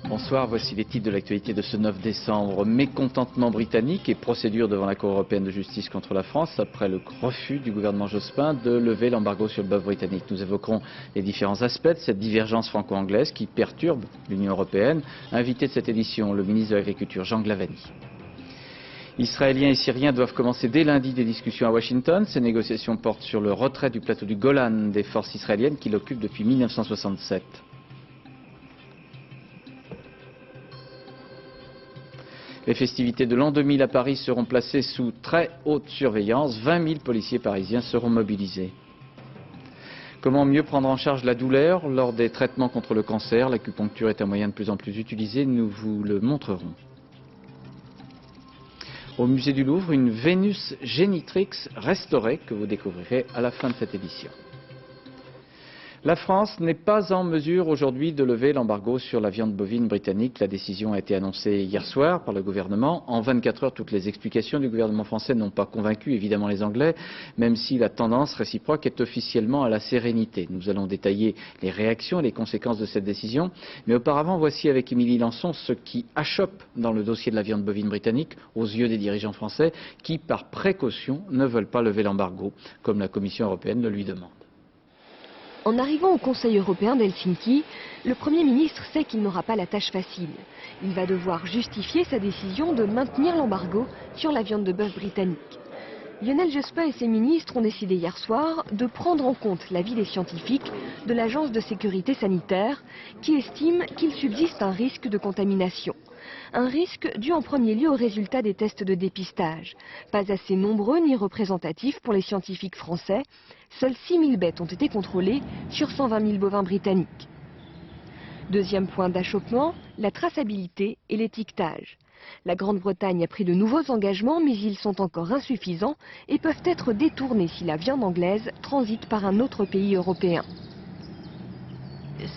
Bonsoir, voici les titres de l'actualité de ce 9 décembre. Mécontentement britannique et procédure devant la Cour européenne de justice contre la France après le refus du gouvernement Jospin de lever l'embargo sur le bœuf britannique. Nous évoquerons les différents aspects de cette divergence franco-anglaise qui perturbe l'Union européenne. Invité de cette édition, le ministre de l'Agriculture, Jean Glavany. Israéliens et Syriens doivent commencer dès lundi des discussions à Washington. Ces négociations portent sur le retrait du plateau du Golan des forces israéliennes qui l'occupent depuis 1967. Les festivités de l'an 2000 à Paris seront placées sous très haute surveillance. 20 000 policiers parisiens seront mobilisés. Comment mieux prendre en charge la douleur lors des traitements contre le cancer? L'acupuncture est un moyen de plus en plus utilisé, nous vous le montrerons. Au musée du Louvre, une Vénus génitrix restaurée que vous découvrirez à la fin de cette édition. La France n'est pas en mesure aujourd'hui de lever l'embargo sur la viande bovine britannique. La décision a été annoncée hier soir par le gouvernement. En 24 heures, toutes les explications du gouvernement français n'ont pas convaincu évidemment les Anglais, même si la tendance réciproque est officiellement à la sérénité. Nous allons détailler les réactions et les conséquences de cette décision. Mais auparavant, voici avec Émilie Lançon ce qui achoppe dans le dossier de la viande bovine britannique aux yeux des dirigeants français qui, par précaution, ne veulent pas lever l'embargo, comme la Commission européenne le lui demande. En arrivant au Conseil européen d'Helsinki, le Premier ministre sait qu'il n'aura pas la tâche facile. Il va devoir justifier sa décision de maintenir l'embargo sur la viande de bœuf britannique. Lionel Jospin et ses ministres ont décidé hier soir de prendre en compte l'avis des scientifiques de l'Agence de sécurité sanitaire qui estime qu'il subsiste un risque de contamination. Un risque dû en premier lieu aux résultats des tests de dépistage. Pas assez nombreux ni représentatifs pour les scientifiques français. Seules 6 000 bêtes ont été contrôlées sur 120 000 bovins britanniques. Deuxième point d'achoppement, la traçabilité et l'étiquetage. La Grande-Bretagne a pris de nouveaux engagements, mais ils sont encore insuffisants et peuvent être détournés si la viande anglaise transite par un autre pays européen.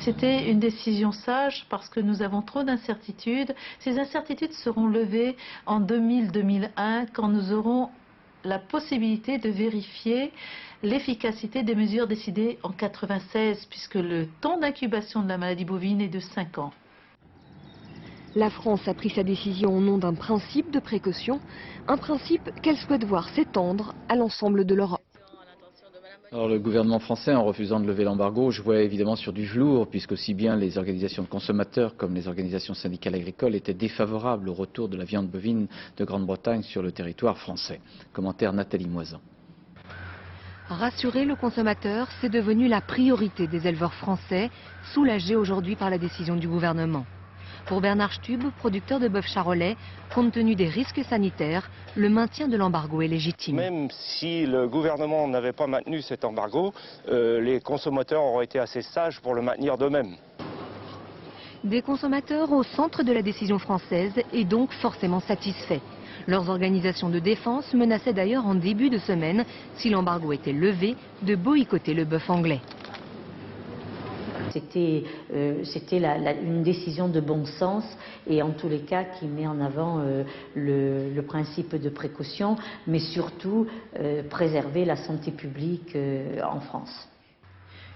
C'était une décision sage parce que nous avons trop d'incertitudes. Ces incertitudes seront levées en 2000-2001 quand nous aurons la possibilité de vérifier l'efficacité des mesures décidées en 1996 puisque le temps d'incubation de la maladie bovine est de 5 ans. La France a pris sa décision au nom d'un principe de précaution, un principe qu'elle souhaite voir s'étendre à l'ensemble de l'Europe. Alors, le gouvernement français, en refusant de lever l'embargo, jouait évidemment sur du velours, puisqu'aussi bien les organisations de consommateurs comme les organisations syndicales agricoles étaient défavorables au retour de la viande bovine de Grande-Bretagne sur le territoire français. Commentaire Nathalie Moisan. Rassurer le consommateur, c'est devenu la priorité des éleveurs français, soulagés aujourd'hui par la décision du gouvernement. Pour Bernard Stub, producteur de bœuf charolais, compte tenu des risques sanitaires, le maintien de l'embargo est légitime. Même si le gouvernement n'avait pas maintenu cet embargo, les consommateurs auraient été assez sages pour le maintenir d'eux-mêmes. Des consommateurs au centre de la décision française et donc forcément satisfaits. Leurs organisations de défense menaçaient d'ailleurs en début de semaine, si l'embargo était levé, de boycotter le bœuf anglais. C'était une décision de bon sens et en tous les cas qui met en avant le principe de précaution, mais surtout préserver la santé publique en France.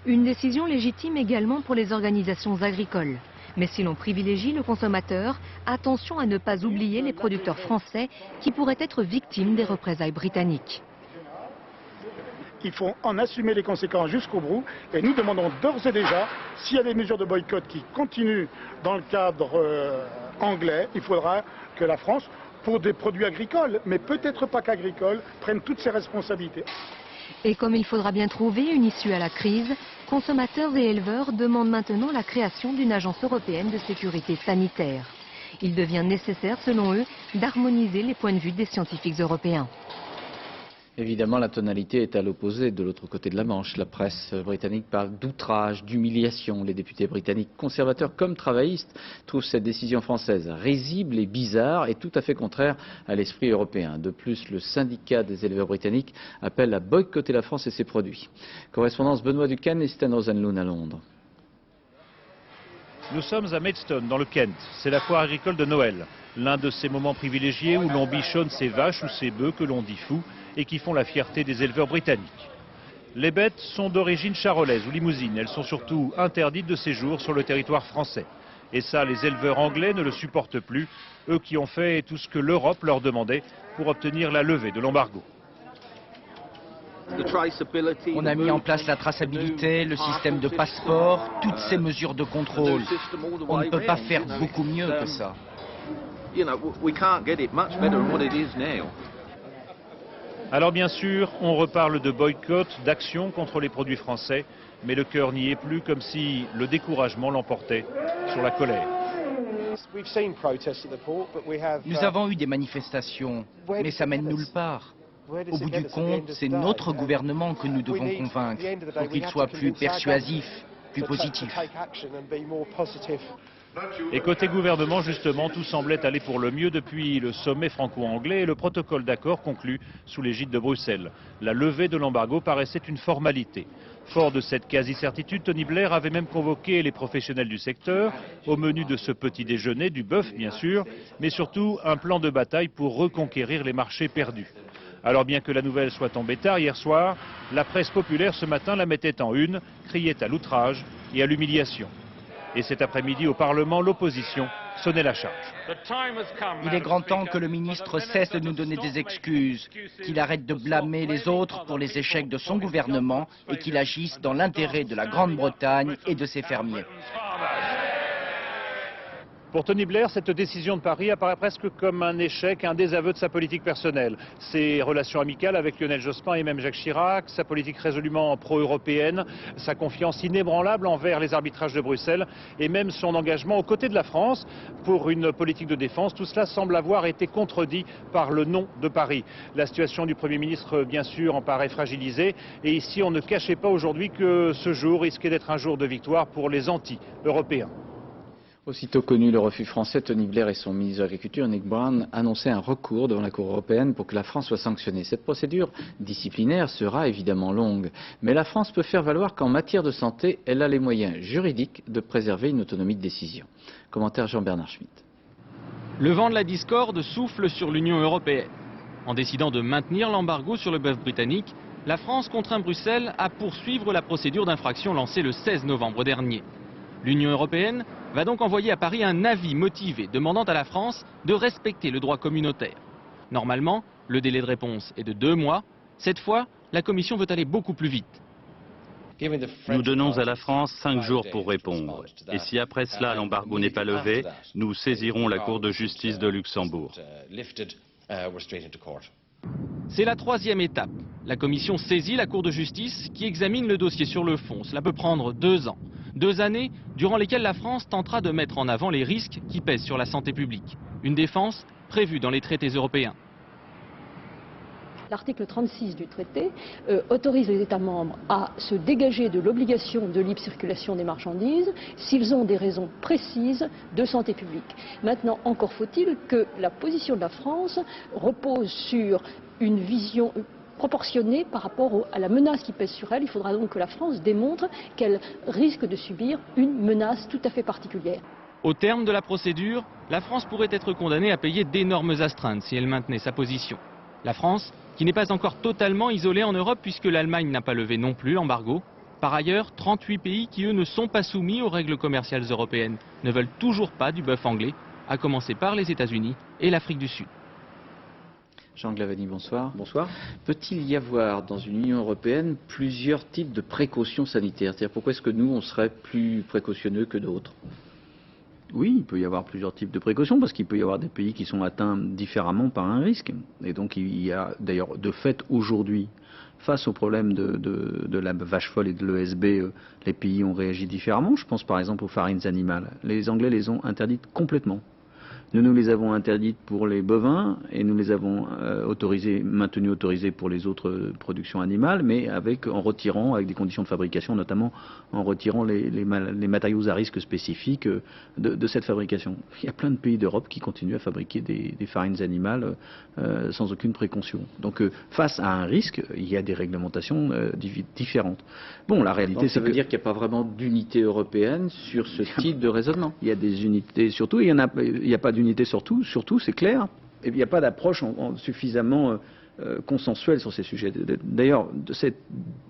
Une décision légitime également pour les organisations agricoles. Mais si l'on privilégie le consommateur, attention à ne pas oublier les producteurs français qui pourraient être victimes des représailles britanniques. Il faut en assumer les conséquences jusqu'au bout et nous demandons d'ores et déjà, s'il y a des mesures de boycott qui continuent dans le cadre anglais, il faudra que la France, pour des produits agricoles, mais peut-être pas qu'agricoles, prenne toutes ses responsabilités. Et comme il faudra bien trouver une issue à la crise, consommateurs et éleveurs demandent maintenant la création d'une agence européenne de sécurité sanitaire. Il devient nécessaire, selon eux, d'harmoniser les points de vue des scientifiques européens. Évidemment, la tonalité est à l'opposé de l'autre côté de la Manche. La presse britannique parle d'outrage, d'humiliation. Les députés britanniques, conservateurs comme travaillistes, trouvent cette décision française risible et bizarre et tout à fait contraire à l'esprit européen. De plus, le syndicat des éleveurs britanniques appelle à boycotter la France et ses produits. Correspondance Benoît Ducan et Stan Rosenlund à Londres. Nous sommes à Maidstone, dans le Kent. C'est la foire agricole de Noël. L'un de ces moments privilégiés où l'on bichonne ces vaches ou ces bœufs que l'on dit fous et qui font la fierté des éleveurs britanniques. Les bêtes sont d'origine charolaise ou limousine. Elles sont surtout interdites de séjour sur le territoire français. Et ça, les éleveurs anglais ne le supportent plus, eux qui ont fait tout ce que l'Europe leur demandait pour obtenir la levée de l'embargo. On a mis en place la traçabilité, le système de passeport, toutes ces mesures de contrôle. On ne peut pas faire beaucoup mieux que ça. Alors bien sûr, on reparle de boycott, d'action contre les produits français, mais le cœur n'y est plus, comme si le découragement l'emportait sur la colère. Nous avons eu des manifestations, mais ça mène nulle part. Au bout du compte, c'est notre gouvernement que nous devons convaincre pour qu'il soit plus persuasif, plus positif. Et côté gouvernement, justement, tout semblait aller pour le mieux depuis le sommet franco-anglais et le protocole d'accord conclu sous l'égide de Bruxelles. La levée de l'embargo paraissait une formalité. Fort de cette quasi-certitude, Tony Blair avait même convoqué les professionnels du secteur, au menu de ce petit déjeuner, du bœuf bien sûr, mais surtout un plan de bataille pour reconquérir les marchés perdus. Alors bien que la nouvelle soit tombée tard hier soir, la presse populaire ce matin la mettait en une, criait à l'outrage et à l'humiliation. Et cet après-midi au Parlement, l'opposition sonnait la charge. Il est grand temps que le ministre cesse de nous donner des excuses, qu'il arrête de blâmer les autres pour les échecs de son gouvernement et qu'il agisse dans l'intérêt de la Grande-Bretagne et de ses fermiers. Pour Tony Blair, cette décision de Paris apparaît presque comme un échec, un désaveu de sa politique personnelle. Ses relations amicales avec Lionel Jospin et même Jacques Chirac, sa politique résolument pro-européenne, sa confiance inébranlable envers les arbitrages de Bruxelles et même son engagement aux côtés de la France pour une politique de défense, tout cela semble avoir été contredit par le non de Paris. La situation du Premier ministre, bien sûr, en paraît fragilisée et ici on ne cachait pas aujourd'hui que ce jour risquait d'être un jour de victoire pour les anti-européens. Aussitôt connu le refus français, Tony Blair et son ministre de l'Agriculture, Nick Brown, annonçaient un recours devant la Cour européenne pour que la France soit sanctionnée. Cette procédure disciplinaire sera évidemment longue, mais la France peut faire valoir qu'en matière de santé, elle a les moyens juridiques de préserver une autonomie de décision. Commentaire Jean-Bernard Schmitt. Le vent de la discorde souffle sur l'Union européenne. En décidant de maintenir l'embargo sur le bœuf britannique, la France contraint Bruxelles à poursuivre la procédure d'infraction lancée le 16 novembre dernier. L'Union européenne va donc envoyer à Paris un avis motivé demandant à la France de respecter le droit communautaire. Normalement, le délai de réponse est de 2 mois. Cette fois, la Commission veut aller beaucoup plus vite. Nous donnons à la France 5 jours pour répondre. Et si après cela l'embargo n'est pas levé, nous saisirons la Cour de justice de Luxembourg. C'est la 3e étape. La Commission saisit la Cour de justice qui examine le dossier sur le fond. Cela peut prendre 2 ans. 2 années durant lesquelles la France tentera de mettre en avant les risques qui pèsent sur la santé publique. Une défense prévue dans les traités européens. L'article 36 du traité autorise les États membres à se dégager de l'obligation de libre circulation des marchandises s'ils ont des raisons précises de santé publique. Maintenant, encore faut-il que la position de la France repose sur une vision proportionnée par rapport à la menace qui pèse sur elle. Il faudra donc que la France démontre qu'elle risque de subir une menace tout à fait particulière. Au terme de la procédure, la France pourrait être condamnée à payer d'énormes astreintes si elle maintenait sa position. La France, qui n'est pas encore totalement isolée en Europe puisque l'Allemagne n'a pas levé non plus l'embargo. Par ailleurs, 38 pays qui eux ne sont pas soumis aux règles commerciales européennes ne veulent toujours pas du bœuf anglais, à commencer par les États-Unis et l'Afrique du Sud. Jean Glavany, bonsoir. Bonsoir. Peut-il y avoir dans une Union européenne plusieurs types de précautions sanitaires? C'est-à-dire pourquoi est-ce que nous, on serait plus précautionneux que d'autres? Oui, il peut y avoir plusieurs types de précautions parce qu'il peut y avoir des pays qui sont atteints différemment par un risque. Et donc il y a d'ailleurs de fait aujourd'hui, face au problème de la vache folle et de l'ESB, les pays ont réagi différemment. Je pense par exemple aux farines animales. Les Anglais les ont interdites complètement. Nous les avons interdites pour les bovins et nous les avons maintenues autorisées pour les autres productions animales, mais en retirant, avec des conditions de fabrication, notamment en retirant les matériaux à risque spécifiques de cette fabrication. Il y a plein de pays d'Europe qui continuent à fabriquer des farines animales sans aucune précaution. Donc face à un risque, il y a des réglementations différentes. Bon, la réalité, ça veut dire qu'il n'y a pas vraiment d'unité européenne sur ce type de raisonnement. Il y a des unités, surtout, il n'y a pas d'unité surtout, c'est clair, et il n'y a pas d'approche suffisamment consensuelle sur ces sujets. D'ailleurs, cette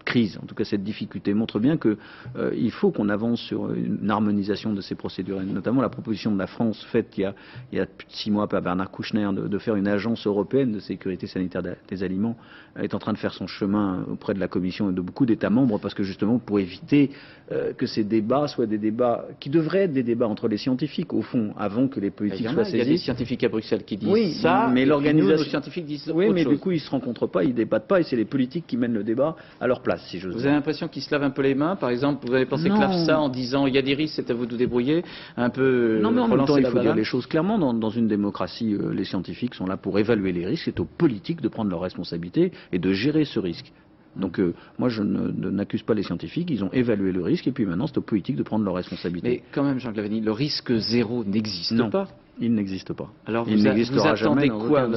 crise, en tout cas cette difficulté, montre bien qu'il faut qu'on avance sur une harmonisation de ces procédures, et notamment la proposition de la France faite il y a plus de 6 mois par Bernard Kouchner de faire une agence européenne de sécurité sanitaire des aliments est en train de faire son chemin auprès de la Commission et de beaucoup d'États membres, parce que justement pour éviter que ces débats soient des débats qui devraient être des débats entre les scientifiques, au fond, avant que les politiques soient saisis. Il y a des scientifiques à Bruxelles qui disent ça, mais l'organisation, nos scientifiques disent oui, autre mais chose. Du coup ils se rencontrent pas, ils débattent pas, et c'est les politiques qui mènent le débat à leur place, si j'ose dire. Vous avez l'impression qu'ils se lavent un peu les mains, par exemple, vous avez pensé que l'AFSA, en disant il y a des risques, c'est à vous de vous débrouiller, un peu. Non, mais en même temps, il faut dire les choses clairement. Dans une démocratie, les scientifiques sont là pour évaluer les risques. C'est aux politiques de prendre leurs responsabilités et de gérer ce risque. Donc moi je n'accuse pas les scientifiques, ils ont évalué le risque et puis maintenant c'est aux politiques de prendre leurs responsabilités. Mais quand même, Jean Glavany, le risque zéro n'existe pas. Il n'existe pas. Alors vous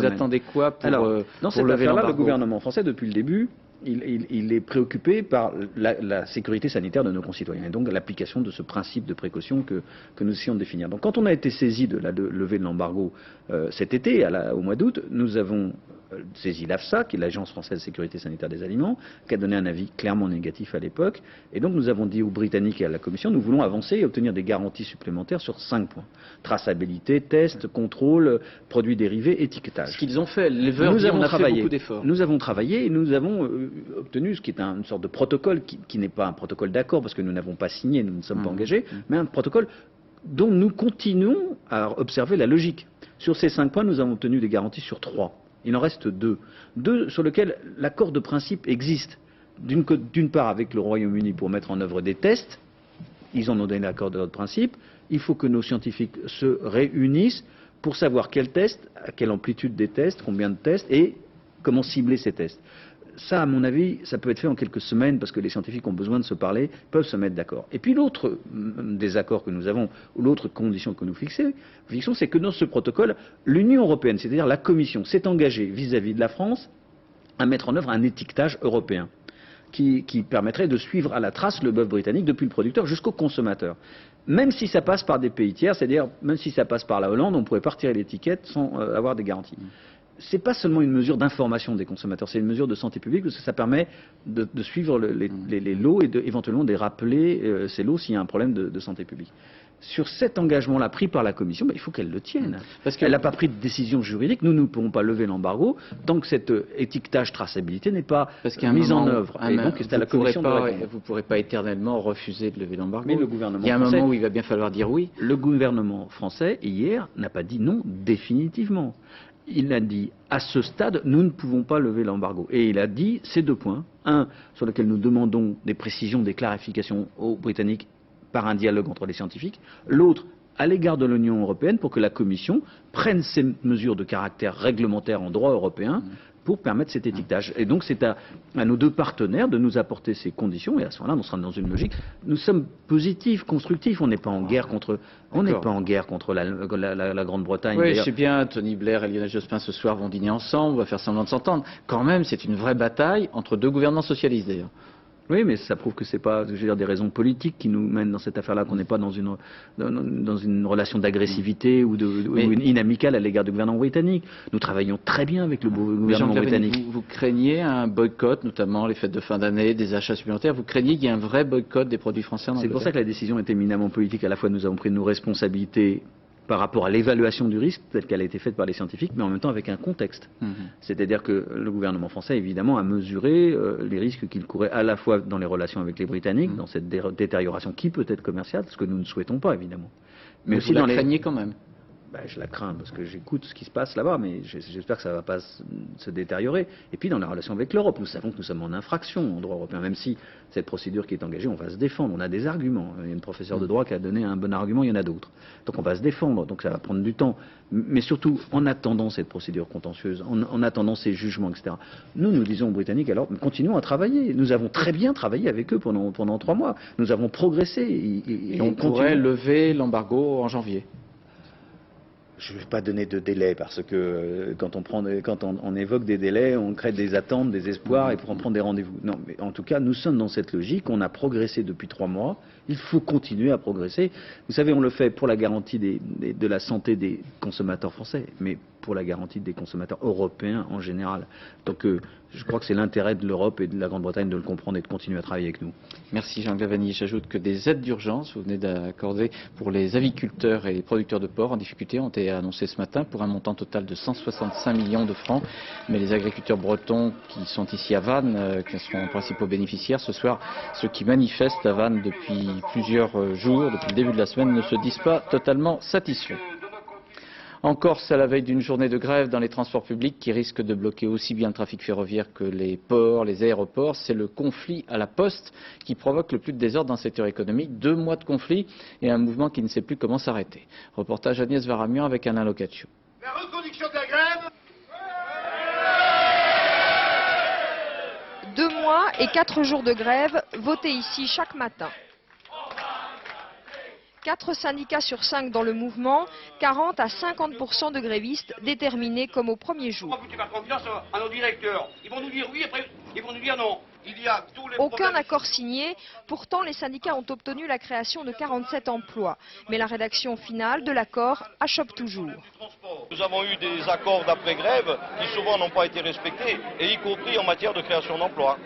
attendez quoi pour dans cette affaire-là, le gouvernement français depuis le début, il est préoccupé par la sécurité sanitaire de nos concitoyens et donc l'application de ce principe de précaution que nous essayons de définir. Donc quand on a été saisi de la levée de l'embargo cet été, au mois d'août, nous avons saisi l'AFSA, qui est l'Agence française de sécurité sanitaire des aliments, qui a donné un avis clairement négatif à l'époque. Et donc nous avons dit aux Britanniques et à la Commission, nous voulons avancer et obtenir des garanties supplémentaires sur 5 points. Traçabilité, test, contrôle, produits dérivés, étiquetage. Ce qu'ils ont fait, l'éleveur dit on a fait beaucoup d'efforts. Nous avons travaillé et nous avons obtenu ce qui est une sorte de protocole, qui n'est pas un protocole d'accord parce que nous n'avons pas signé, nous ne sommes pas engagés, mais un protocole dont nous continuons à observer la logique. Sur ces 5 points, nous avons obtenu des garanties sur 3. Il en reste 2. 2 sur lesquels l'accord de principe existe. D'une part avec le Royaume-Uni pour mettre en œuvre des tests. Ils en ont donné l'accord de principe. Il faut que nos scientifiques se réunissent pour savoir quels tests, à quelle amplitude des tests, combien de tests et comment cibler ces tests. Ça, à mon avis, ça peut être fait en quelques semaines parce que les scientifiques ont besoin de se parler, peuvent se mettre d'accord. Et puis l'autre désaccord que nous avons, ou l'autre condition que nous fixons, c'est que dans ce protocole, l'Union européenne, c'est-à-dire la Commission, s'est engagée vis-à-vis de la France à mettre en œuvre un étiquetage européen qui permettrait de suivre à la trace le bœuf britannique depuis le producteur jusqu'au consommateur. Même si ça passe par des pays tiers, c'est-à-dire même si ça passe par la Hollande, on ne pourrait pas retirer l'étiquette sans avoir des garanties. C'est pas seulement une mesure d'information des consommateurs, c'est une mesure de santé publique parce que ça permet de suivre les lots et éventuellement de rappeler ces lots s'il y a un problème de santé publique. Sur cet engagement-là pris par la Commission, il faut qu'elle le tienne. Parce qu'elle n'a pas pris de décision juridique, nous ne pourrons pas lever l'embargo tant que cet étiquetage traçabilité n'est pas mis en œuvre. Et donc c'est à la Commission de répondre. Vous ne pourrez pas éternellement refuser de lever l'embargo. Mais le gouvernement il y a un moment où il va bien falloir dire oui. Le gouvernement français, hier, n'a pas dit non définitivement. Il a dit, à ce stade, nous ne pouvons pas lever l'embargo. Et il a dit ces 2 points. Un, sur lequel nous demandons des précisions, des clarifications aux Britanniques par un dialogue entre les scientifiques. L'autre, à l'égard de l'Union européenne, pour que la Commission prenne ces mesures de caractère réglementaire en droit européen pour permettre cet étiquetage. Et donc c'est à nos 2 partenaires de nous apporter ces conditions, et à ce moment-là, on sera dans une logique. Nous sommes positifs, constructifs, on n'est pas en guerre contre, la Grande-Bretagne. Oui, je sais bien, Tony Blair et Lionel Jospin ce soir vont dîner ensemble, on va faire semblant de s'entendre. Quand même, c'est une vraie bataille entre 2 gouvernants socialistes d'ailleurs. Oui, mais ça prouve que c'est pas, je veux dire, des raisons politiques qui nous mènent dans cette affaire-là, qu'on n'est pas dans une relation d'agressivité ou inamicale à l'égard du gouvernement britannique. Nous travaillons très bien avec le gouvernement britannique. Vous craignez un boycott, notamment les fêtes de fin d'année, des achats supplémentaires. Vous craignez qu'il y ait un vrai boycott des produits français en Angleterre? C'est pour ça que la décision est éminemment politique. À la fois, nous avons pris nos responsabilités par rapport à l'évaluation du risque telle qu'elle a été faite par les scientifiques, mais en même temps avec un contexte. C'est-à-dire que le gouvernement français, évidemment, a mesuré les risques qu'il courait à la fois dans les relations avec les Britanniques, dans cette détérioration qui peut être commerciale, ce que nous ne souhaitons pas, évidemment. Mais aussi vous la craignez quand même? je la crains parce que j'écoute ce qui se passe là-bas, mais j'espère que ça ne va pas se détériorer. Et puis dans la relation avec l'Europe, nous savons que nous sommes en infraction en droit européen, même si cette procédure qui est engagée, on va se défendre, on a des arguments. Il y a une professeure de droit qui a donné un bon argument, il y en a d'autres. Donc on va se défendre, donc ça va prendre du temps. Mais surtout, en attendant cette procédure contentieuse, en attendant ces jugements, etc., nous disons aux Britanniques, alors continuons à travailler. Nous avons très bien travaillé avec eux pendant 3 mois. Nous avons progressé. Et on pourrait lever l'embargo en janvier. Je ne vais pas donner de délai parce que quand on évoque des délais, on crée des attentes, des espoirs et pour en prendre des rendez-vous. Non, mais en tout cas, nous sommes dans cette logique. On a progressé depuis 3 mois. Il faut continuer à progresser. Vous savez, on le fait pour la garantie de la santé des consommateurs français, mais pour la garantie des consommateurs européens en général. Donc je crois que c'est l'intérêt de l'Europe et de la Grande-Bretagne de le comprendre et de continuer à travailler avec nous. Merci Jean Glavany. J'ajoute que des aides d'urgence, vous venez d'accorder pour les aviculteurs et les producteurs de porc en difficulté, ont été annoncées ce matin pour un montant total de 165 millions de francs. Mais les agriculteurs bretons qui sont ici à Vannes, qui seront principaux bénéficiaires ce soir, ceux qui manifestent à Vannes depuis plusieurs jours, depuis le début de la semaine, ne se disent pas totalement satisfaits. En Corse, à la veille d'une journée de grève dans les transports publics qui risque de bloquer aussi bien le trafic ferroviaire que les ports, les aéroports, c'est le conflit à la Poste qui provoque le plus de désordre dans le secteur économique. 2 mois de conflit et un mouvement qui ne sait plus comment s'arrêter. Reportage Agnès Varamian avec Alain Locaccio. La reconduction de la grève. 2 mois et 4 jours de grève, votés ici chaque matin. 4 syndicats sur 5 dans le mouvement, 40 à 50% de grévistes déterminés comme au premier jour. Tu vas confiance à nos directeurs. Ils vont nous dire oui, après ils vont nous dire non. Il y a tous les Aucun accord signé, pourtant les syndicats ont obtenu la création de 47 emplois. Mais la rédaction finale de l'accord achoppe toujours. Nous avons eu des accords d'après-grève qui souvent n'ont pas été respectés, et y compris en matière de création d'emplois.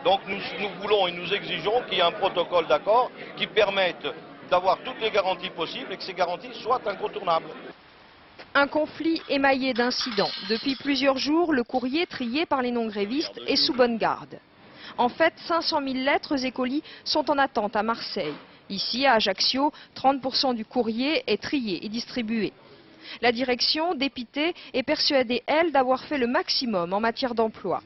Donc nous voulons et nous exigeons qu'il y ait un protocole d'accord qui permette d'avoir toutes les garanties possibles et que ces garanties soient incontournables. Un conflit émaillé d'incidents. Depuis plusieurs jours, le courrier trié par les non-grévistes est sous bonne garde. En fait, 500 000 lettres et colis sont en attente à Marseille. Ici, à Ajaccio, 30% du courrier est trié et distribué. La direction, dépitée, est persuadée, elle, d'avoir fait le maximum en matière d'emploi.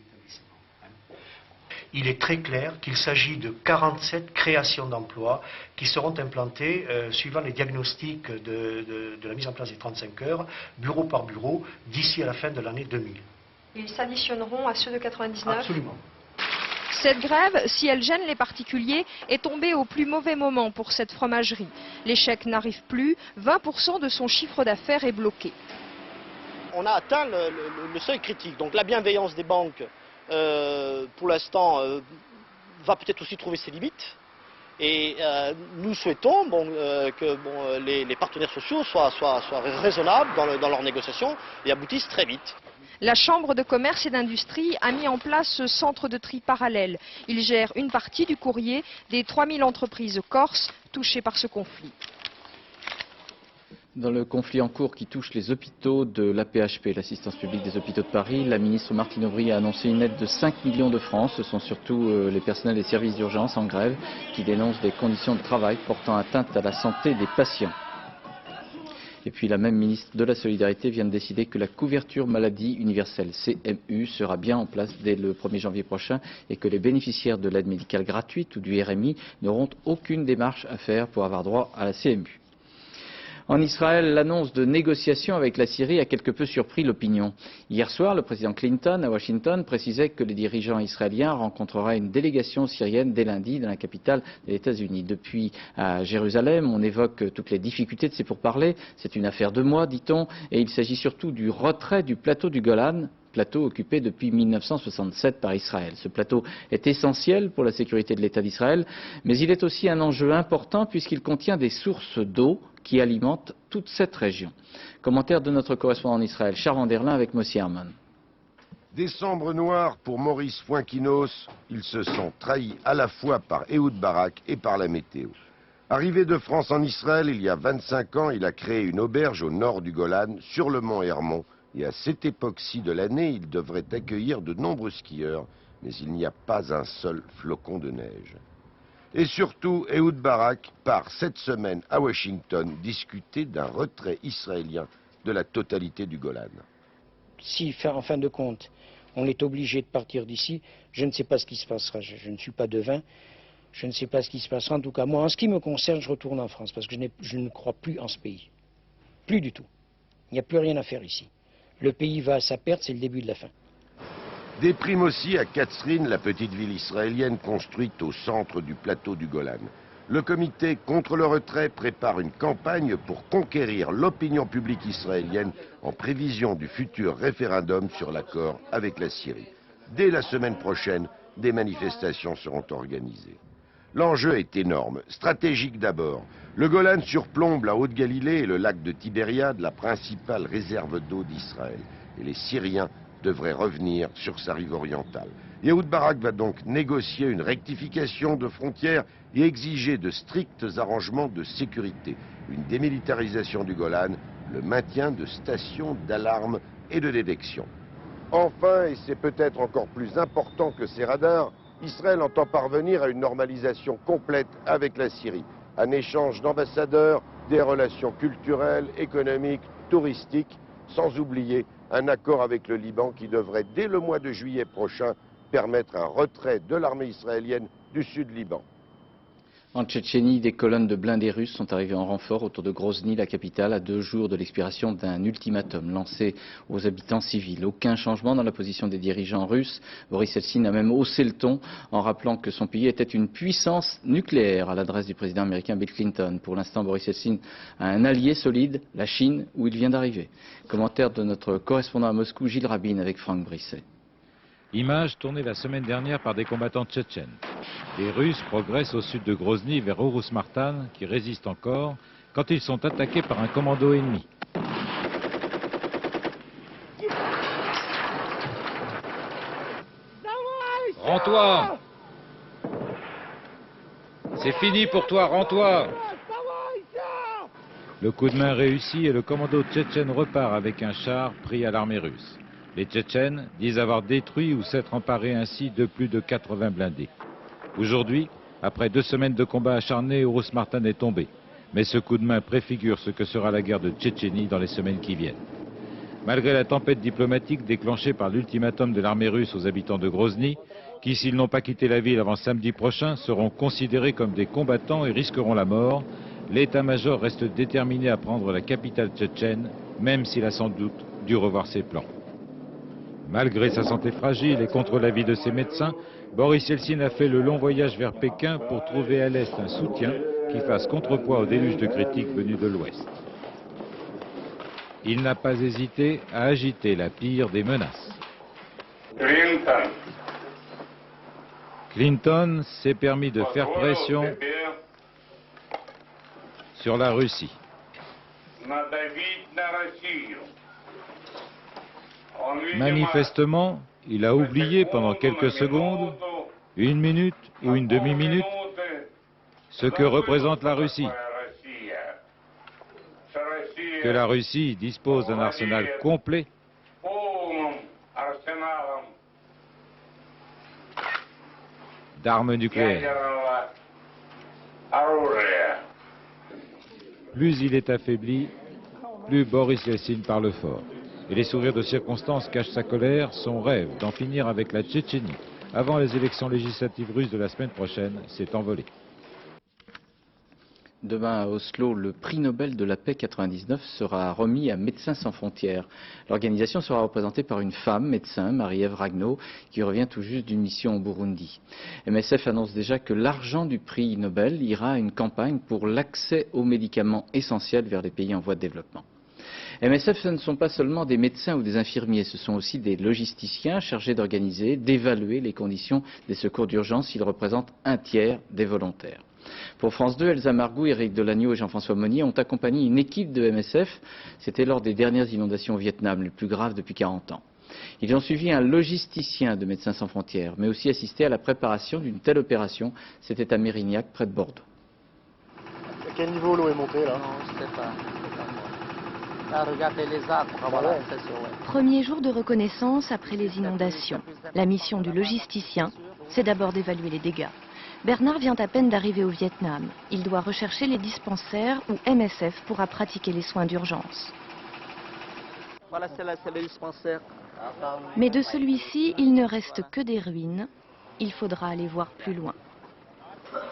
Il est très clair qu'il s'agit de 47 créations d'emplois qui seront implantées suivant les diagnostics de la mise en place des 35 heures, bureau par bureau, d'ici à la fin de l'année 2000. Ils s'additionneront à ceux de 99 ? Absolument. Cette grève, si elle gêne les particuliers, est tombée au plus mauvais moment pour cette fromagerie. L'échec n'arrive plus, 20% de son chiffre d'affaires est bloqué. On a atteint le seuil critique, donc la bienveillance des banques pour l'instant, va peut-être aussi trouver ses limites. Et nous souhaitons que les partenaires sociaux soient raisonnables dans leurs négociations et aboutissent très vite. La Chambre de commerce et d'industrie a mis en place ce centre de tri parallèle. Il gère une partie du courrier des 3000 entreprises corses touchées par ce conflit. Dans le conflit en cours qui touche les hôpitaux de l'AP-HP, l'assistance publique des hôpitaux de Paris, la ministre Martine Aubry a annoncé une aide de 5 millions de francs. Ce sont surtout les personnels des services d'urgence en grève qui dénoncent des conditions de travail portant atteinte à la santé des patients. Et puis la même ministre de la Solidarité vient de décider que la couverture maladie universelle CMU sera bien en place dès le 1er janvier prochain et que les bénéficiaires de l'aide médicale gratuite ou du RMI n'auront aucune démarche à faire pour avoir droit à la CMU. En Israël, l'annonce de négociations avec la Syrie a quelque peu surpris l'opinion. Hier soir, le président Clinton, à Washington, précisait que les dirigeants israéliens rencontreraient une délégation syrienne dès lundi dans la capitale des États-Unis. Depuis, à Jérusalem, on évoque toutes les difficultés de ces pourparlers. C'est une affaire de mois, dit-on, et il s'agit surtout du retrait du plateau du Golan, plateau occupé depuis 1967 par Israël. Ce plateau est essentiel pour la sécurité de l'État d'Israël, mais il est aussi un enjeu important puisqu'il contient des sources d'eau qui alimentent toute cette région. Commentaire de notre correspondant en Israël, Charles Vanderlin avec Mossi Herman. Décembre noir pour Maurice Fuenquinos. Il se sent trahi à la fois par Ehud Barak et par la météo. Arrivé de France en Israël il y a 25 ans, il a créé une auberge au nord du Golan, sur le mont Hermon. Et à cette époque-ci de l'année, il devrait accueillir de nombreux skieurs, mais il n'y a pas un seul flocon de neige. Et surtout, Ehud Barak part cette semaine à Washington discuter d'un retrait israélien de la totalité du Golan. Si, en fin de compte, on est obligé de partir d'ici, je ne sais pas ce qui se passera. Je ne suis pas devin, je ne sais pas ce qui se passera. En tout cas, moi, en ce qui me concerne, je retourne en France parce que je ne crois plus en ce pays. Plus du tout. Il n'y a plus rien à faire ici. Le pays va à sa perte, c'est le début de la fin. Déprime aussi à Katsrin, la petite ville israélienne construite au centre du plateau du Golan. Le comité contre le retrait prépare une campagne pour conquérir l'opinion publique israélienne en prévision du futur référendum sur l'accord avec la Syrie. Dès la semaine prochaine, des manifestations seront organisées. L'enjeu est énorme, stratégique d'abord. Le Golan surplombe la Haute-Galilée et le lac de Tibériade, la principale réserve d'eau d'Israël. Et les Syriens devraient revenir sur sa rive orientale. Ehud Barak va donc négocier une rectification de frontières et exiger de stricts arrangements de sécurité, une démilitarisation du Golan, le maintien de stations d'alarme et de détection. Enfin, et c'est peut-être encore plus important que ces radars, Israël entend parvenir à une normalisation complète avec la Syrie. Un échange d'ambassadeurs, des relations culturelles, économiques, touristiques, sans oublier un accord avec le Liban qui devrait, dès le mois de juillet prochain, permettre un retrait de l'armée israélienne du sud Liban. En Tchétchénie, des colonnes de blindés russes sont arrivées en renfort autour de Grozny, la capitale, à 2 jours de l'expiration d'un ultimatum lancé aux habitants civils. Aucun changement dans la position des dirigeants russes. Boris Eltsine a même haussé le ton en rappelant que son pays était une puissance nucléaire à l'adresse du président américain Bill Clinton. Pour l'instant, Boris Eltsine a un allié solide, la Chine, où il vient d'arriver. Commentaire de notre correspondant à Moscou, Gilles Rabin, avec Franck Brisset. Image tournée la semaine dernière par des combattants tchétchènes. Les Russes progressent au sud de Grozny vers Urus-Martan, qui résiste encore, quand ils sont attaqués par un commando ennemi. Rends-toi! C'est fini pour toi, rends-toi! Le coup de main réussit et le commando tchétchène repart avec un char pris à l'armée russe. Les Tchétchènes disent avoir détruit ou s'être emparés ainsi de plus de 80 blindés. Aujourd'hui, après 2 semaines de combats acharnés, Urus-Martan est tombé. Mais ce coup de main préfigure ce que sera la guerre de Tchétchénie dans les semaines qui viennent. Malgré la tempête diplomatique déclenchée par l'ultimatum de l'armée russe aux habitants de Grozny, qui, s'ils n'ont pas quitté la ville avant samedi prochain, seront considérés comme des combattants et risqueront la mort, l'état-major reste déterminé à prendre la capitale tchétchène, même s'il a sans doute dû revoir ses plans. Malgré sa santé fragile et contre l'avis de ses médecins, Boris Eltsine a fait le long voyage vers Pékin pour trouver à l'Est un soutien qui fasse contrepoids au déluge de critiques venues de l'Ouest. Il n'a pas hésité à agiter la pire des menaces. Clinton s'est permis de faire pression sur la Russie. Manifestement, il a oublié pendant quelques secondes, 1 minute ou une demi-minute, ce que représente la Russie. Que la Russie dispose d'un arsenal complet d'armes nucléaires. Plus il est affaibli, plus Boris Eltsine parle fort. Et les sourires de circonstance cachent sa colère, son rêve d'en finir avec la Tchétchénie avant les élections législatives russes de la semaine prochaine s'est envolé. Demain à Oslo, le prix Nobel de la paix 99 sera remis à Médecins sans frontières. L'organisation sera représentée par une femme, médecin, Marie-Ève Ragnaud, qui revient tout juste d'une mission au Burundi. MSF annonce déjà que l'argent du prix Nobel ira à une campagne pour l'accès aux médicaments essentiels vers les pays en voie de développement. MSF, ce ne sont pas seulement des médecins ou des infirmiers, ce sont aussi des logisticiens chargés d'organiser, d'évaluer les conditions des secours d'urgence. Ils représentent 1/3 des volontaires. Pour France 2, Elsa Margou, Éric Delagneau et Jean-François Monnier ont accompagné une équipe de MSF. C'était lors des dernières inondations au Vietnam, les plus graves depuis 40 ans. Ils ont suivi un logisticien de Médecins sans frontières, mais aussi assisté à la préparation d'une telle opération. C'était à Mérignac, près de Bordeaux. À quel niveau l'eau est montée là? Non, je sais pas. Là, regardez les arbres. Voilà, c'est sûr, ouais. Premier jour de reconnaissance après les inondations. La mission du logisticien, c'est d'abord d'évaluer les dégâts. Bernard vient à peine d'arriver au Vietnam. Il doit rechercher les dispensaires où MSF pourra pratiquer les soins d'urgence. Voilà, c'est le dispensaire. Mais de celui-ci, il ne reste que des ruines. Il faudra aller voir plus loin.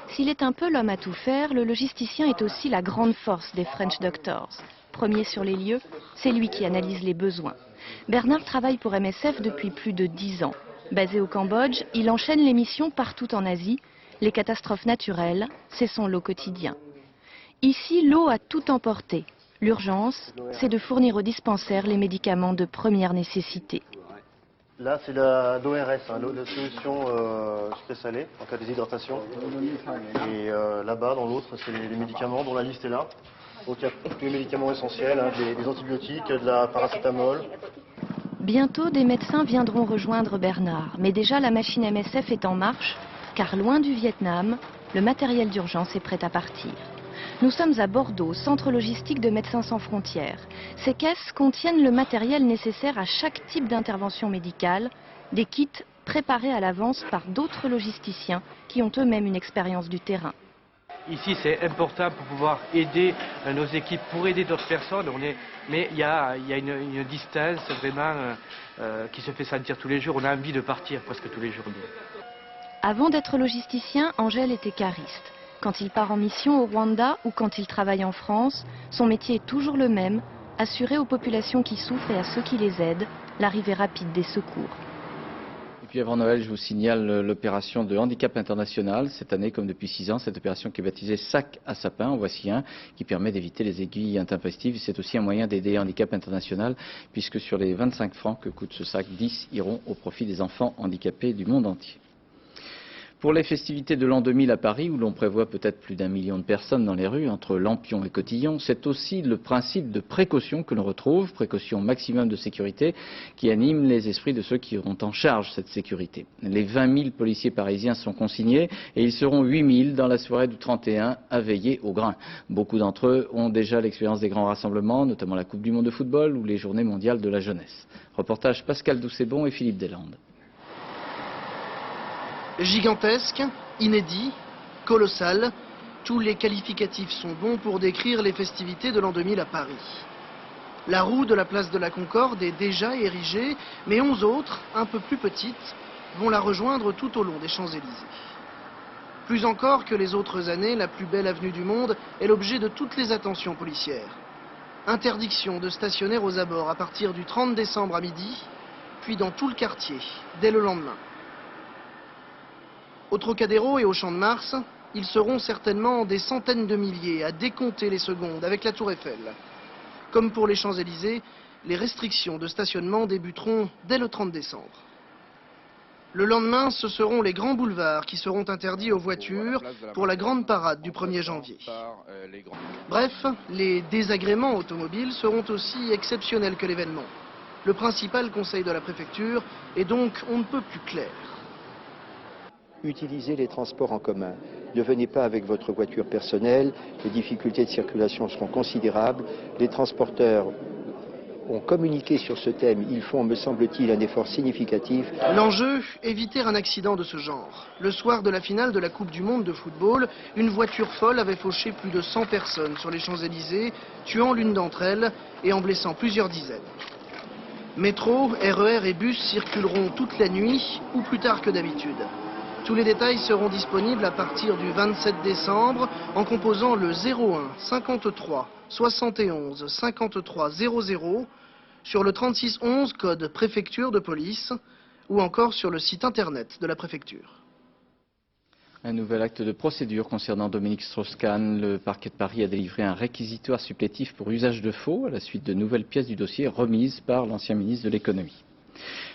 S'il est un peu l'homme à tout faire, le logisticien est aussi la grande force des French Doctors. Premier sur les lieux, c'est lui qui analyse les besoins. Bernard travaille pour MSF depuis plus de 10 ans. Basé au Cambodge, il enchaîne les missions partout en Asie. Les catastrophes naturelles, c'est son lot quotidien. Ici, l'eau a tout emporté. L'urgence, c'est de fournir aux dispensaires les médicaments de première nécessité. Là, c'est l'ORS, l'eau de solution sucrée-salée, en cas de déshydratation. Et là-bas, dans l'autre, c'est les médicaments dont la liste est là. Donc il y a tous les médicaments essentiels, des antibiotiques, de la paracétamol. Bientôt, des médecins viendront rejoindre Bernard. Mais déjà, la machine MSF est en marche, car loin du Vietnam, le matériel d'urgence est prêt à partir. Nous sommes à Bordeaux, centre logistique de Médecins sans frontières. Ces caisses contiennent le matériel nécessaire à chaque type d'intervention médicale, des kits préparés à l'avance par d'autres logisticiens qui ont eux-mêmes une expérience du terrain. Ici, c'est important pour pouvoir aider nos équipes, pour aider d'autres personnes. Mais il y a une distance vraiment qui se fait sentir tous les jours. On a envie de partir presque tous les jours. Avant d'être logisticien, Angèle était cariste. Quand il part en mission au Rwanda ou quand il travaille en France, son métier est toujours le même, assurer aux populations qui souffrent et à ceux qui les aident l'arrivée rapide des secours. Et puis avant Noël, je vous signale l'opération de handicap international. Cette année, comme depuis 6 ans, cette opération qui est baptisée Sac à sapin, en voici un, qui permet d'éviter les aiguilles intempestives. C'est aussi un moyen d'aider Handicap International, puisque sur les 25 francs que coûte ce sac, 10 iront au profit des enfants handicapés du monde entier. Pour les festivités de l'an 2000 à Paris, où l'on prévoit peut-être plus d'1 million de personnes dans les rues, entre Lampion et Cotillon, c'est aussi le principe de précaution que l'on retrouve, précaution maximum de sécurité, qui anime les esprits de ceux qui auront en charge cette sécurité. Les 20 000 policiers parisiens sont consignés et ils seront 8 000 dans la soirée du 31 à veiller au grain. Beaucoup d'entre eux ont déjà l'expérience des grands rassemblements, notamment la Coupe du Monde de football ou les Journées mondiales de la jeunesse. Reportage Pascal Doucet-Bon et Philippe Deslandes. Gigantesque, inédit, colossal, tous les qualificatifs sont bons pour décrire les festivités de l'an 2000 à Paris. La roue de la place de la Concorde est déjà érigée, mais 11 autres, un peu plus petites, vont la rejoindre tout au long des Champs-Élysées. Plus encore que les autres années, la plus belle avenue du monde est l'objet de toutes les attentions policières. Interdiction de stationner aux abords à partir du 30 décembre à midi, puis dans tout le quartier, dès le lendemain. Au Trocadéro et au Champ de Mars, ils seront certainement des centaines de milliers à décompter les secondes avec la Tour Eiffel. Comme pour les Champs-Élysées, les restrictions de stationnement débuteront dès le 30 décembre. Le lendemain, ce seront les grands boulevards qui seront interdits aux voitures pour la grande parade du 1er janvier. Bref, les désagréments automobiles seront aussi exceptionnels que l'événement. Le principal conseil de la préfecture est donc on ne peut plus clair. Utilisez les transports en commun. Ne venez pas avec votre voiture personnelle, les difficultés de circulation seront considérables. Les transporteurs ont communiqué sur ce thème, ils font, me semble-t-il, un effort significatif. L'enjeu, éviter un accident de ce genre. Le soir de la finale de la Coupe du Monde de football, une voiture folle avait fauché plus de 100 personnes sur les Champs-Élysées, tuant l'une d'entre elles et en blessant plusieurs dizaines. Métro, RER et bus circuleront toute la nuit ou plus tard que d'habitude. Tous les détails seront disponibles à partir du 27 décembre en composant le 01 53 71 53 00 sur le 36 11 code préfecture de police ou encore sur le site internet de la préfecture. Un nouvel acte de procédure concernant Dominique Strauss-Kahn. Le parquet de Paris a délivré un réquisitoire supplétif pour usage de faux à la suite de nouvelles pièces du dossier remises par l'ancien ministre de l'économie.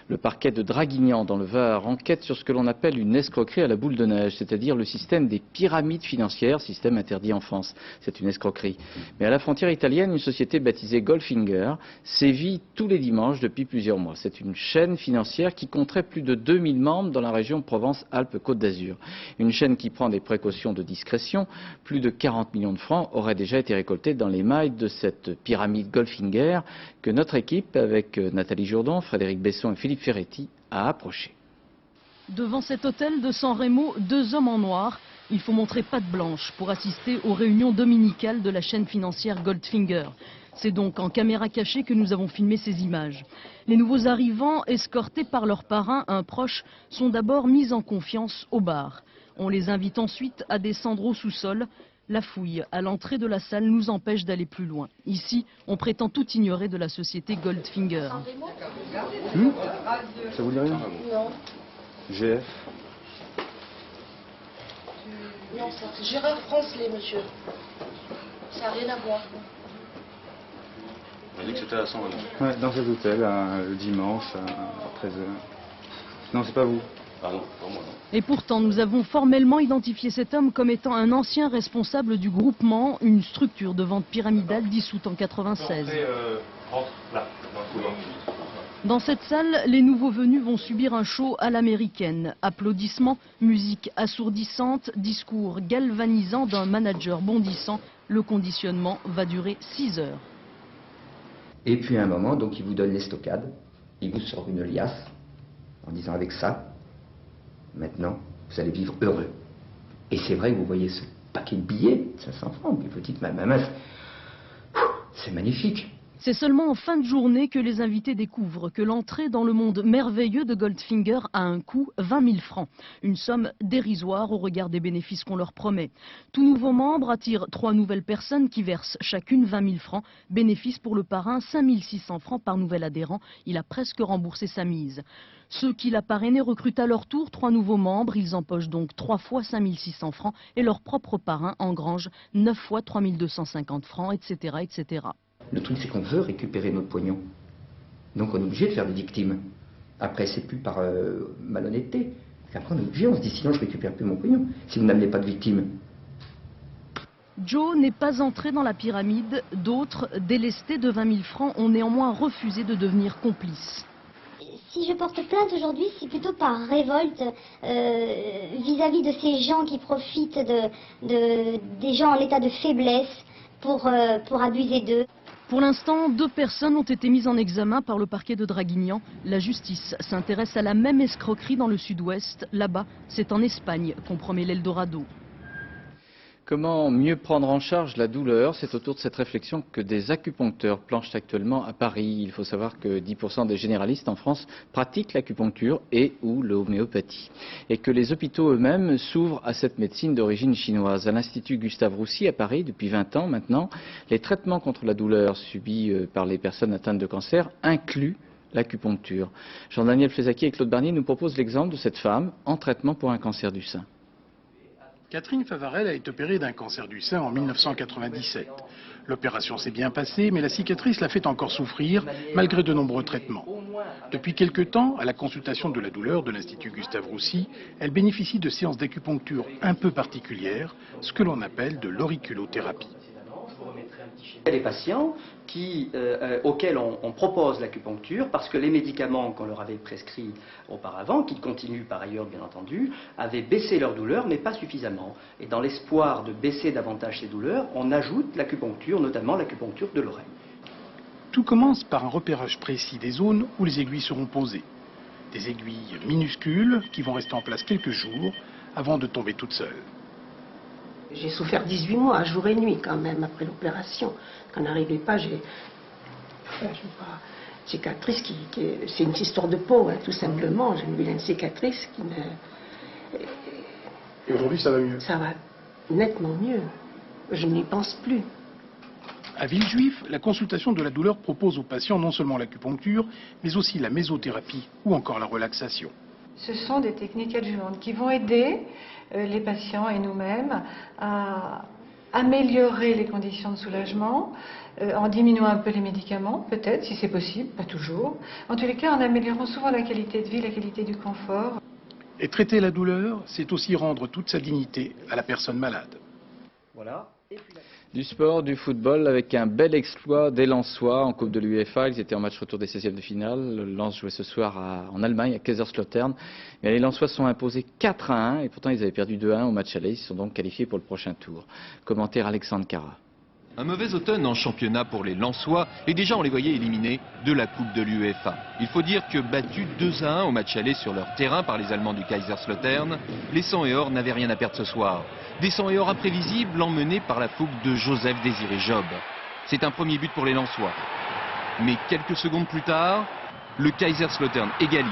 Le parquet de Draguignan dans le Var enquête sur ce que l'on appelle une escroquerie à la boule de neige, c'est-à-dire le système des pyramides financières, système interdit en France. C'est une escroquerie. Mais à la frontière italienne, une société baptisée Goldfinger sévit tous les dimanches depuis plusieurs mois. C'est une chaîne financière qui compterait plus de 2000 membres dans la région Provence-Alpes-Côte d'Azur. Une chaîne qui prend des précautions de discrétion. Plus de 40 millions de francs auraient déjà été récoltés dans les mailles de cette pyramide Goldfinger que notre équipe, avec Nathalie Jourdan, Frédéric Besson et Philippe Ferretti, a approché. Devant cet hôtel de San Remo, 2 hommes en noir. Il faut montrer patte blanche pour assister aux réunions dominicales de la chaîne financière Goldfinger. C'est donc en caméra cachée que nous avons filmé ces images. Les nouveaux arrivants, escortés par leur parrain, un proche, sont d'abord mis en confiance au bar. On les invite ensuite à descendre au sous-sol. La fouille à l'entrée de la salle nous empêche d'aller plus loin. Ici, on prétend tout ignorer de la société Goldfinger. Ça vous dit rien? Non. GF. Non, c'est Gérard Francelet, monsieur. Ça n'a rien à voir. On a dit que c'était à 100 €. Ouais, dans cet hôtel, le dimanche, à 13h. Non, c'est pas vous. Pardon, non, moi non. Et pourtant, nous avons formellement identifié cet homme comme étant un ancien responsable du Groupement, une structure de vente pyramidale dissoute en 1996. Dans cette salle, les nouveaux venus vont subir un show à l'américaine. Applaudissements, musique assourdissante, discours galvanisant d'un manager bondissant. Le conditionnement va durer 6 heures. Et puis à un moment, donc, il vous donne les stockades, il vous sort une liasse en disant avec ça, maintenant, vous allez vivre heureux. Et c'est vrai que vous voyez ce paquet de billets, 500 francs, mes petites mains, c'est magnifique. C'est seulement en fin de journée que les invités découvrent que l'entrée dans le monde merveilleux de Goldfinger a un coût 20 000 francs. Une somme dérisoire au regard des bénéfices qu'on leur promet. Tout nouveau membre attire 3 nouvelles personnes qui versent chacune 20 000 francs. Bénéfice pour le parrain, 5 600 francs par nouvel adhérent. Il a presque remboursé sa mise. Ceux qui l'a parrainé recrutent à leur tour 3 nouveaux membres. Ils empochent donc 3 fois 5 600 francs et leur propre parrain engrange 9 fois 3 250 francs, etc., etc. Le truc, c'est qu'on veut récupérer notre pognon. Donc on est obligé de faire des victimes. Après, c'est plus par malhonnêteté. Après, on est obligé, on se dit, sinon je récupère plus mon pognon, si vous n'amenez pas de victimes. Joe n'est pas entré dans la pyramide. D'autres, délestés de 20 000 francs, ont néanmoins refusé de devenir complices. Si je porte plainte aujourd'hui, c'est plutôt par révolte vis-à-vis de ces gens qui profitent des gens en état de faiblesse pour abuser d'eux. Pour l'instant, 2 personnes ont été mises en examen par le parquet de Draguignan. La justice s'intéresse à la même escroquerie dans le sud-ouest. Là-bas, c'est en Espagne qu'on promet l'Eldorado. Comment mieux prendre en charge la douleur? C'est autour de cette réflexion que des acupuncteurs planchent actuellement à Paris. Il faut savoir que 10% des généralistes en France pratiquent l'acupuncture et ou l'homéopathie. Et que les hôpitaux eux-mêmes s'ouvrent à cette médecine d'origine chinoise. À l'Institut Gustave Roussy à Paris, depuis 20 ans maintenant, les traitements contre la douleur subis par les personnes atteintes de cancer incluent l'acupuncture. Jean-Daniel Flezaki et Claude Barnier nous proposent l'exemple de cette femme en traitement pour un cancer du sein. Catherine Favarel a été opérée d'un cancer du sein en 1997. L'opération s'est bien passée, mais la cicatrice la fait encore souffrir, malgré de nombreux traitements. Depuis quelque temps, à la consultation de la douleur de l'Institut Gustave Roussy, elle bénéficie de séances d'acupuncture un peu particulières, ce que l'on appelle de l'auriculothérapie. Il y a des patients auxquels on propose l'acupuncture parce que les médicaments qu'on leur avait prescrits auparavant, qu'ils continuent par ailleurs bien entendu, avaient baissé leur douleur mais pas suffisamment. Et dans l'espoir de baisser davantage ces douleurs, on ajoute l'acupuncture, notamment l'acupuncture de l'oreille. Tout commence par un repérage précis des zones où les aiguilles seront posées. Des aiguilles minuscules qui vont rester en place quelques jours avant de tomber toutes seules. J'ai souffert 18 mois, jour et nuit quand même, après l'opération. Quand on n'arrivait pas, j'ai une cicatrice c'est une histoire de peau, hein, tout simplement. J'ai une cicatrice qui me... Et aujourd'hui, ça va mieux? Ça va nettement mieux. Je n'y pense plus. À Villejuif, la consultation de la douleur propose aux patients non seulement l'acupuncture, mais aussi la mésothérapie ou encore la relaxation. Ce sont des techniques adjuvantes qui vont aider les patients et nous-mêmes à améliorer les conditions de soulagement, en diminuant un peu les médicaments, peut-être, si c'est possible, pas toujours. En tous les cas, en améliorant souvent la qualité de vie, la qualité du confort. Et traiter la douleur, c'est aussi rendre toute sa dignité à la personne malade. Voilà. Du sport, du football, avec un bel exploit des Lensois en Coupe de l'UEFA. Ils étaient en match retour des 16e de finale. Le Lens jouait ce soir en Allemagne, à Kaiserslautern. Mais les Lensois se sont imposés 4-1 et pourtant ils avaient perdu 2-1 au match aller. Ils se sont donc qualifiés pour le prochain tour. Commentaire Alexandre Cara. Un mauvais automne en championnat pour les Lensois et déjà on les voyait éliminés de la Coupe de l'UEFA. Il faut dire que battus 2-1 au match aller sur leur terrain par les Allemands du Kaiserslautern, les Sang et Or n'avaient rien à perdre ce soir. Des Sang et Or imprévisibles emmenés par la fougue de Joseph Désiré Job. C'est un premier but pour les Lensois. Mais quelques secondes plus tard, le Kaiserslautern égalise.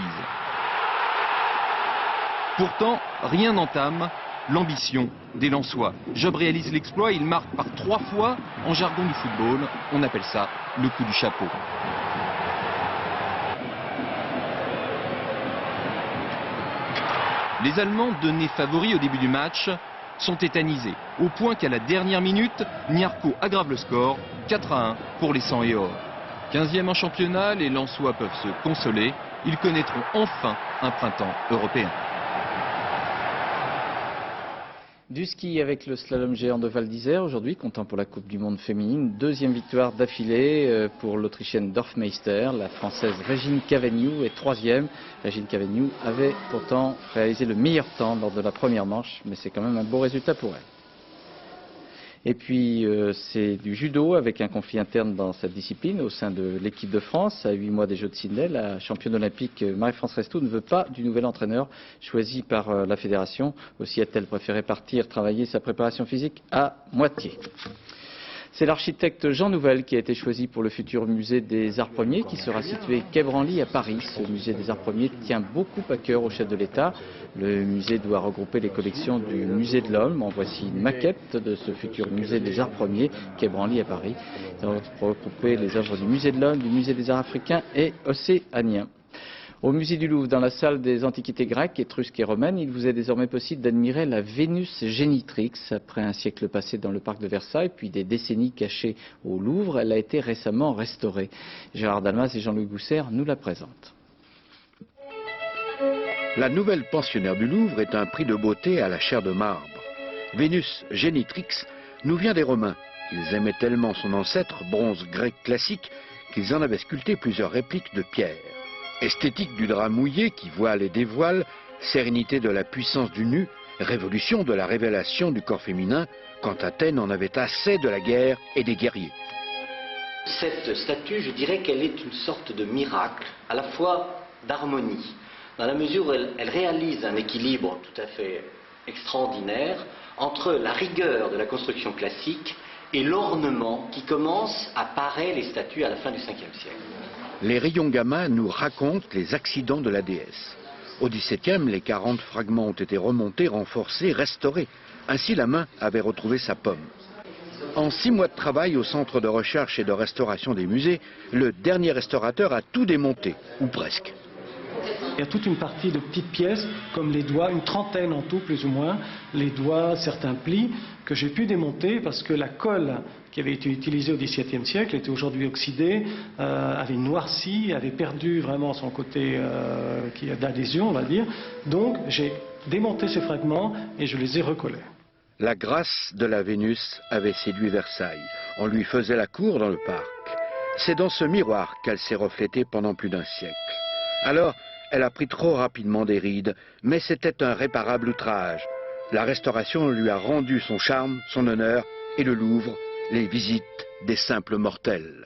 Pourtant, rien n'entame l'ambition des Lensois. Job réalise l'exploit, il marque par 3 fois. En jargon du football, on appelle ça le coup du chapeau. Les Allemands, donnés favoris au début du match, sont tétanisés, au point qu'à la dernière minute, Nyarko aggrave le score, 4-1 pour les 100 et or. 15e en championnat, les Lensois peuvent se consoler, ils connaîtront enfin un printemps européen. Du ski avec le slalom géant de Val d'Isère aujourd'hui, comptant pour la Coupe du Monde féminine. 2e victoire d'affilée pour l'Autrichienne Dorfmeister. La Française Régine Cavagnou est 3e. Régine Cavagnou avait pourtant réalisé le meilleur temps lors de la première manche, mais c'est quand même un beau résultat pour elle. Et puis c'est du judo avec un conflit interne dans cette discipline au sein de l'équipe de France. À 8 mois des Jeux de Sydney, la championne olympique Marie-France Restou ne veut pas du nouvel entraîneur choisi par la fédération. Aussi a-t-elle préféré partir travailler sa préparation physique à moitié. C'est l'architecte Jean Nouvel qui a été choisi pour le futur musée des Arts Premiers qui sera situé quai Branly à Paris. Ce musée des Arts Premiers tient beaucoup à cœur au chef de l'État. Le musée doit regrouper les collections du musée de l'Homme. En voici une maquette de ce futur musée des Arts Premiers, quai Branly à Paris. Ça va regrouper les œuvres du musée de l'Homme, du musée des Arts africains et océaniens. Au musée du Louvre, dans la salle des antiquités grecques, étrusques et romaines, il vous est désormais possible d'admirer la Vénus génitrix. Après un siècle passé dans le parc de Versailles, puis des décennies cachées au Louvre, elle a été récemment restaurée. Gérard Dalmas et Jean-Louis Gousser nous la présentent. La nouvelle pensionnaire du Louvre est un prix de beauté à la chair de marbre. Vénus génitrix nous vient des Romains. Ils aimaient tellement son ancêtre, bronze grec classique, qu'ils en avaient sculpté plusieurs répliques de pierre. Esthétique du drap mouillé qui voile et dévoile, sérénité de la puissance du nu, révolution de la révélation du corps féminin, quand Athènes en avait assez de la guerre et des guerriers. Cette statue, je dirais qu'elle est une sorte de miracle, à la fois d'harmonie, dans la mesure où elle réalise un équilibre tout à fait extraordinaire entre la rigueur de la construction classique et l'ornement qui commence à parer les statues à la fin du 5e siècle. Les rayons gamma nous racontent les accidents de la déesse. Au XVIIe, les 40 fragments ont été remontés, renforcés, restaurés. Ainsi, la main avait retrouvé sa pomme. En 6 mois de travail au centre de recherche et de restauration des musées, le dernier restaurateur a tout démonté, ou presque. Il y a toute une partie de petites pièces, comme les doigts, une trentaine en tout plus ou moins, les doigts, certains plis, que j'ai pu démonter parce que la colle qui avait été utilisée au XVIIe siècle était aujourd'hui oxydée, avait noirci, avait perdu vraiment son côté d'adhésion, on va dire. Donc j'ai démonté ces fragments et je les ai recollés. La grâce de la Vénus avait séduit Versailles. On lui faisait la cour dans le parc. C'est dans ce miroir qu'elle s'est reflétée pendant plus d'un siècle. Alors, elle a pris trop rapidement des rides, mais c'était un réparable outrage. La restauration lui a rendu son charme, son honneur, et le Louvre, les visites des simples mortels.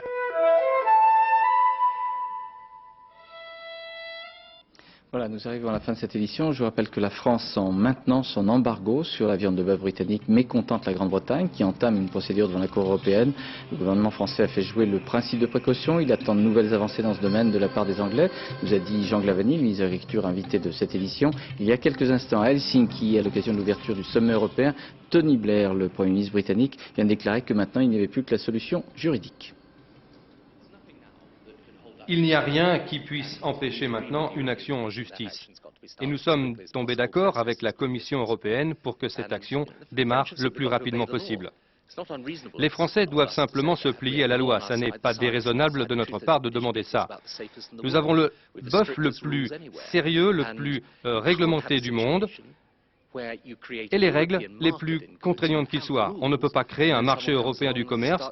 Voilà, nous arrivons à la fin de cette édition. Je vous rappelle que la France sent maintenant son embargo sur la viande de bœuf britannique, mécontente la Grande-Bretagne, qui entame une procédure devant la Cour européenne. Le gouvernement français a fait jouer le principe de précaution. Il attend de nouvelles avancées dans ce domaine de la part des Anglais, nous a dit Jean Glavany, ministre de l'Agriculture invité de cette édition. Il y a quelques instants à Helsinki, à l'occasion de l'ouverture du sommet européen, Tony Blair, le Premier ministre britannique, vient de déclarer que maintenant il n'y avait plus que la solution juridique. Il n'y a rien qui puisse empêcher maintenant une action en justice. Et nous sommes tombés d'accord avec la Commission européenne pour que cette action démarre le plus rapidement possible. Les Français doivent simplement se plier à la loi. Ça n'est pas déraisonnable de notre part de demander ça. Nous avons le bœuf le plus sérieux, le plus réglementé du monde, et les règles les plus contraignantes qu'il soit. On ne peut pas créer un marché européen du commerce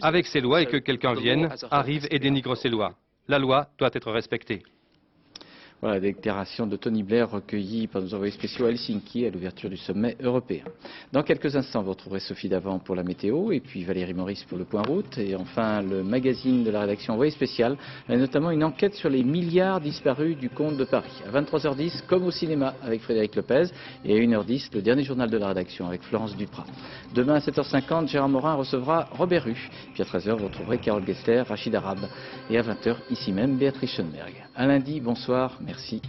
avec ces lois et que quelqu'un vienne, arrive et dénigre ces lois. La loi doit être respectée. Voilà la déclaration de Tony Blair recueillie par nos envoyés spéciaux à Helsinki à l'ouverture du sommet européen. Dans quelques instants, vous retrouverez Sophie Davant pour la météo et puis Valérie Maurice pour le point route. Et enfin, le magazine de la rédaction envoyé spécial, et notamment une enquête sur les milliards disparus du compte de Paris. À 23h10, comme au cinéma avec Frédéric Lopez. Et à 1h10, le dernier journal de la rédaction avec Florence Duprat. Demain à 7h50, Gérard Morin recevra Robert Rue. Puis à 13h, vous retrouverez Carole Gessler, Rachid Arabe. Et à 20h, ici même, Béatrice Schoenberg. À lundi, bonsoir, merci.